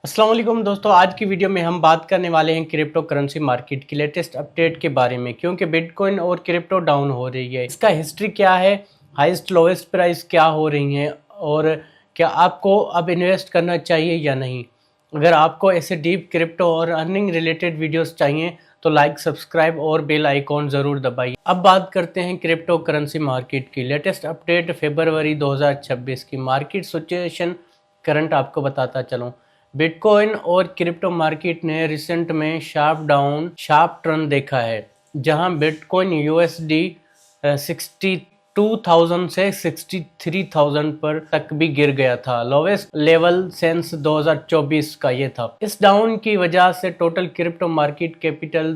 अस्सलाम वालेकुम दोस्तों, आज की वीडियो में हम बात करने वाले हैं क्रिप्टो करेंसी मार्केट की लेटेस्ट अपडेट के बारे में। क्योंकि बिटकॉइन और क्रिप्टो डाउन हो रही है, इसका हिस्ट्री क्या है, हाईएस्ट लोएस्ट प्राइस क्या हो रही हैं और क्या आपको अब इन्वेस्ट करना चाहिए या नहीं। अगर आपको ऐसे डीप क्रिप्टो और अर्निंग रिलेटेड वीडियोस चाहिए तो लाइक, सब्सक्राइब और बेल आइकॉन ज़रूर दबाइए। अब बात करते हैं क्रिप्टो करेंसी मार्केट की लेटेस्ट अपडेट फरवरी 2026 की मार्केट सिचुएशन करंट आपको बताता चलूँ। बिटकॉइन और क्रिप्टो मार्केट ने रिसेंट में शार्प टर्न देखा है, जहां बिटकॉइन यूएसडी 62,000 से 63,000 पर तक भी गिर गया था। लोवेस्ट लेवल सिंस 2024 का ये था। इस डाउन की वजह से total crypto market capital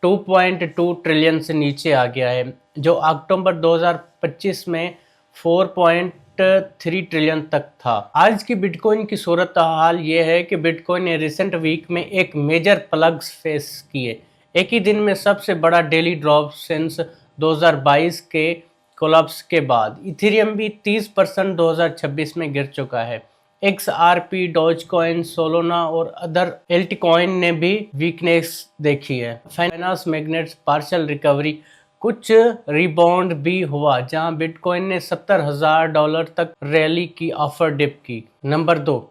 2.2 trillion से नीचे आ गया है, जो अक्टूबर 2025 में 4.3 ट्रिलियन तक था। आज की बिटकॉइन की सूरत हाल ये है कि बिटकॉइन ने रिसेंट वीक में एक मेजर प्लग्स फेस किए। एक ही दिन में सबसे बड़ा डेली ड्रॉप सिंस 2022 के कोलैप्स के बाद। इथेरियम भी 30% 2026 में गिर चुका है। XRP, डॉजकॉइन, सोलोना और अदर एल्टकॉइन ने भी वीकनेस देखी है। फाइनेंस मैग्नेट्स पार्शियल रिकवरी, कुछ रिबाउंड भी हुआ, जहां बिटकॉइन ने $70,000 तक रैली की ऑफर डिप की। नंबर दो,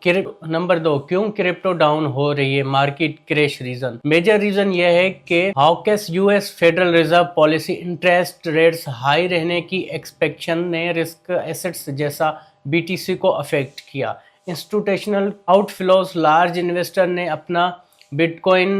क्यों क्रिप्टो डाउन हो रही है, market crash reason. Major reason यह है कि hawkish US federal reserve policy interest rates high रहने की एक्सपेक्टेशन ने रिस्क एसेट्स जैसा बीटीसी को अफेक्ट किया। इंस्टीट्यूशनल आउटफ्लोज, लार्ज इन्वेस्टर ने अपना बिटकॉइन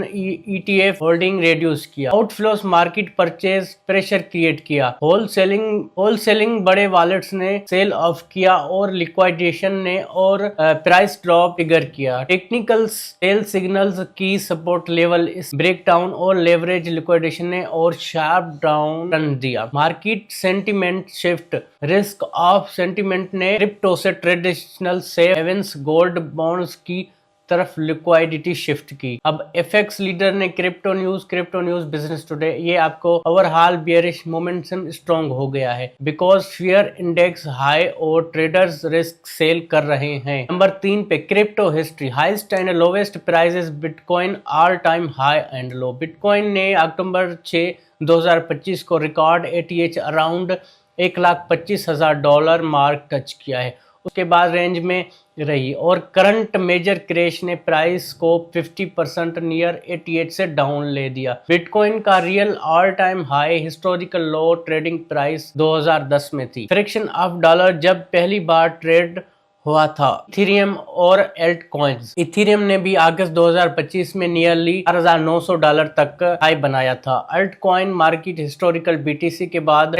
ETF होल्डिंग रिड्यूस किया। Outflows market purchase pressure create किया। होलसेलिंग बड़े वॉलेट्स ने सेल ऑफ किया और लिक्विडेशन ने और प्राइस ड्रॉप ट्रिगर किया। टेक्निकल सेल सिग्नल्स की सपोर्ट लेवल इस ब्रेकडाउन और लेवरेज लिक्विडेशन ने और शार्प डाउन टर्न दिया। Market sentiment shift, risk of sentiment ने क्रिप्टो से traditional safe havens gold bonds की तरफ लिक्विडिटी शिफ्ट की। अब एफएक्स लीडर ने क्रिप्टो न्यूज बिजनेस टुडे, ये आपको ओवरऑल बियरिश मोमेंटम स्ट्रॉन्ग हो गया है बिकॉज फियर इंडेक्स हाई और ट्रेडर्स रिस्क सेल कर रहे हैं। नंबर 3 पे crypto history, highest and lowest prices bitcoin all time high and low. Bitcoin ने अक्टूबर 6, 2025 को record ATH around $1,25,000 mark touch किया है। उसके बाद रेंज में रही और करंट मेजर क्रैश ने प्राइस को 50% नियर ATH से डाउन ले दिया। बिटकॉइन का real all time high historical low trading price 2010 में थी, फ्रैक्शन ऑफ डॉलर, जब पहली बार ट्रेड हुआ था। इथेरियम और एल्ट कॉइन्स, इथेरियम ने भी अगस्त 2025 में नियरली $4,900 तक हाई बनाया था। Altcoin market historical BTC के बाद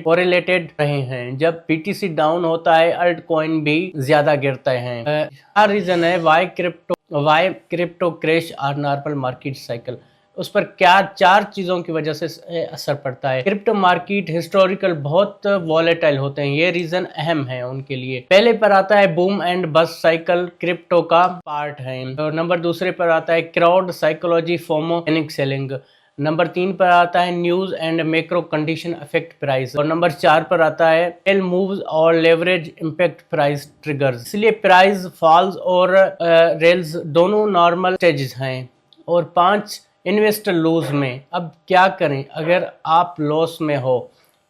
कोरिलेटेड रहे हैं। जब BTC डाउन होता है, अल्ट कॉइन भी ज्यादा गिरते हैं। क्या रीजन है वाई क्रिप्टो क्रैश और नॉर्मल मार्केट साइकिल, उस पर क्या 4 चीज़ों की वजह से असर पड़ता है। क्रिप्टो मार्केट हिस्टोरिकल बहुत वॉलेटाइल होते हैं, ये रीज़न अहम है उनके लिए। पहले पर आता है boom and bast cycle, crypto का पार्ट है। और नंबर दूसरे पर आता है crowd psychology, FOMO, panic selling. Number 3 पर आता है news and macro condition affect price. और नंबर 4 पर आता है सेल मूव्स और लेवरेज इम्पैक्ट प्राइस ट्रिगर्स। इसलिए प्राइस फॉल्स और रेल्स दोनों नॉर्मल स्टेजेस हैं। और 5 इन्वेस्टर लूज में। अब क्या करें अगर आप लॉस में हो।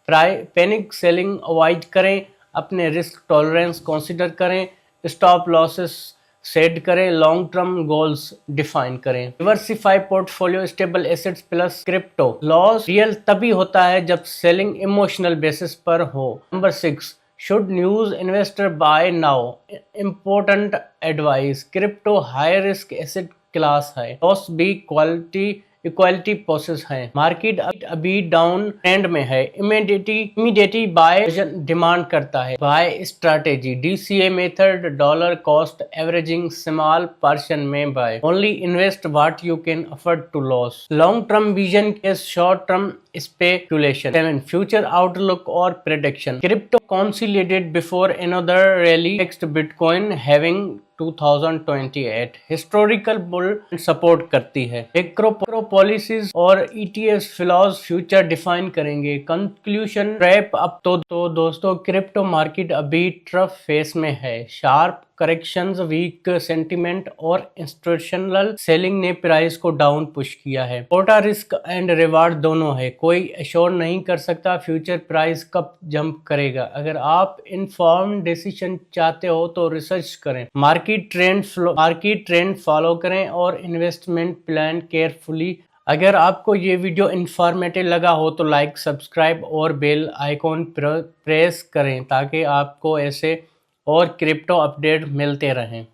पैनिक सेलिंग अवॉइड करें, अपने रिस्क टॉलरेंस कंसीडर करें, स्टॉप लॉसेस सेट करें, लॉन्ग टर्म गोल्स डिफाइन करें। Diversify portfolio, stable assets plus crypto. Loss real तभी होता है जब सेलिंग इमोशनल बेसिस पर हो। Number 6, should news investor buy now, important advice. Crypto high risk asset class है, loss भी इक्वालिटी प्रोसेस है। मार्केट अभी डाउन ट्रेंड में है, इमीडिएटली बाय डिमांड करता है। Buy strategy, DCA method, dollar cost averaging, small portions में buy, only invest what you can afford to loss. Long term vision के short term speculation. 7, future outlook और prediction. Crypto consolidated before another rally, next Bitcoin having 2028 historical bull support करती है। Macro policies और ETFs flows future define करेंगे। Conclusion wrap up तो दोस्तों, crypto market अभी trough phase में है। शार्प करेक्शंस, वीक सेंटिमेंट और इंस्टीट्यूशनल सेलिंग ने प्राइस को डाउन पुश किया है। कोटा रिस्क एंड रिवार्ड दोनों है, कोई एश्योर नहीं कर सकता फ्यूचर प्राइस कब जंप करेगा। अगर आप इन्फॉर्म्ड डिसीजन चाहते हो तो रिसर्च करें, मार्केट ट्रेंड फॉलो करें और इन्वेस्टमेंट प्लान केयरफुली। अगर आपको ये वीडियो इन्फॉर्मेटिव लगा हो तो लाइक, सब्सक्राइब और बेल आइकॉन प्रेस करें ताकि आपको ऐसे और क्रिप्टो अपडेट मिलते रहें।